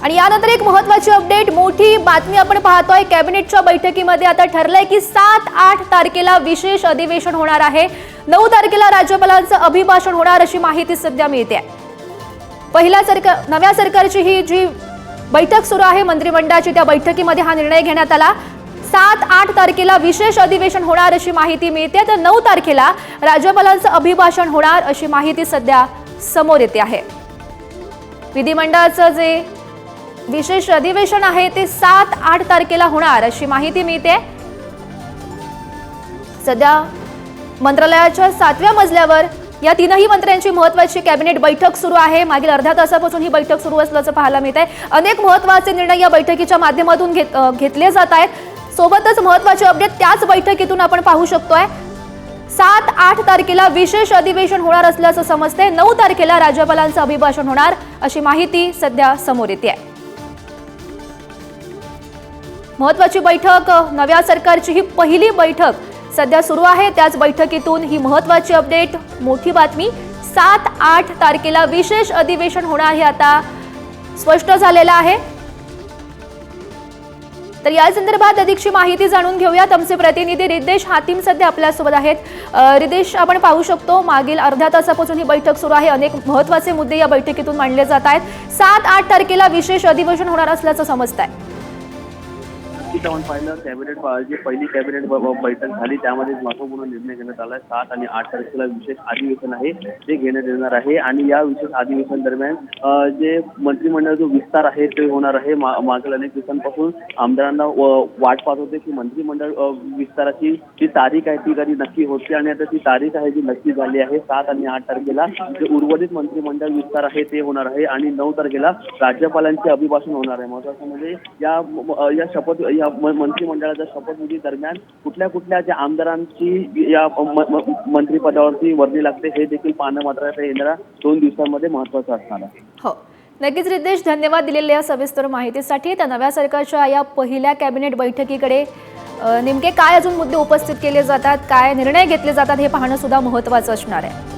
आणि यानंतर एक महत्त्वाची अपडेट, मोठी बातमी आपण पाहतोय। कॅबिनेटच्या बैठकीमध्ये आता ठरलंय की 7-8 तारखेला विशेष अधिवेशन होणार आहे। 9 तारखेला राज्यपालांचं अभिभाषण होणार अशी माहिती सध्या मिळते। नव्या सरकारची ही जी बैठक सुरू आहे मंत्रिमंडळाची, त्या बैठकीमध्ये हा निर्णय घेण्यात आला। 7-8 तारखेला विशेष अधिवेशन होणार अशी माहिती मिळते, तर 9 तारखेला राज्यपालांचं अभिभाषण होणार अशी माहिती सध्या समोर येते आहे। विधिमंडळाचं जे विशेष अधिवेशन आहे ते 7-8 तारखेला होणार अशी माहिती मिळते। सध्या मंत्रालयाच्या 7व्या मजल्यावर या तीनही मंत्र्यांची महत्त्वाची कॅबिनेट बैठक सुरू आहे। मागील अर्ध्या तासापासून ही बैठक सुरू असल्याचं पाहायला मिळत आहे। अनेक महत्त्वाचे निर्णय या बैठकीच्या माध्यमातून घेतले जात आहेत। सोबतच महत्त्वाचे अपडेट त्याच बैठकीतून आपण पाहू शकतोय। 7-8 तारखेला विशेष अधिवेशन होणार असल्याचं समजते। 9 तारखेला राज्यपालांचं अभिभाषण होणार अशी माहिती सध्या समोर येते आहे। महत्त्वाची बैठक, नव्या सरकारची ही पहिली बैठक सध्या सुरू आहे। त्याच बैठकीतून ही महत्त्वाची अपडेट, मोठी बातमी, 7-8 तारखेला विशेष अधिवेशन होणार हे आता स्पष्ट झालेलं आहे। तर या संदर्भात अधिकची माहिती जाणून घेऊयात। आमचे प्रतिनिधी रिदेश हातीम सध्या आपल्या सोबत आहेत। रिदेश, आपण पाहू शकतो मागील अर्ध्या तासापासून ही बैठक सुरू आहे। अनेक महत्त्वाचे मुद्दे या बैठकीतून मांडले जात आहेत। 7-8 तारखेला विशेष अधिवेशन होणार असल्याचं समजत आहे। आपण पाहिलं कॅबिनेट जी पहिली कॅबिनेट बैठक झाली त्यामध्ये महत्त्वपूर्ण निर्णय घेण्यात आला। 7 आणि 8 तारखेला विशेष अधिवेशन आहे ते घेण्यात येणार आहे आणि या विशेष अधिवेशन दरम्यान जे मंत्रिमंडळ जो विस्तार आहे ते होणार आहे। मागील अनेक दिवसांपासून आमदारांना वाट पाहत होते की मंत्रिमंडळ विस्ताराची जी तारीख आहे ती कधी नक्की होते आणि आता ती तारीख आहे जी नक्की झाली आहे। 7 आणि 8 तारखेला जे उर्वरित मंत्रिमंडळ विस्तार आहे ते होणार आहे आणि 9 तारखेला राज्यपालांचे अभिभाषण होणार आहे। महत्त्वाचं म्हणजे या शपथ या मंत्रिमंडळाच्या शपथविधी दरम्यान कुठल्या ज्या आमदारांची या मंत्रिपदावरती वर्णी लागते हे देखील पाहणं मात्र येणाऱ्या 2 दिवसांमध्ये महत्त्वाचं असणार आहे। हो, नक्कीच रिदेश, धन्यवाद दिलेल्या या सविस्तर माहितीसाठी। त्या नव्या सरकारच्या या पहिल्या कॅबिनेट बैठकीकडे नेमके काय अजून मुद्दे उपस्थित केले जातात, काय निर्णय घेतले जातात हे पाहणं सुद्धा महत्त्वाचं असणार आहे।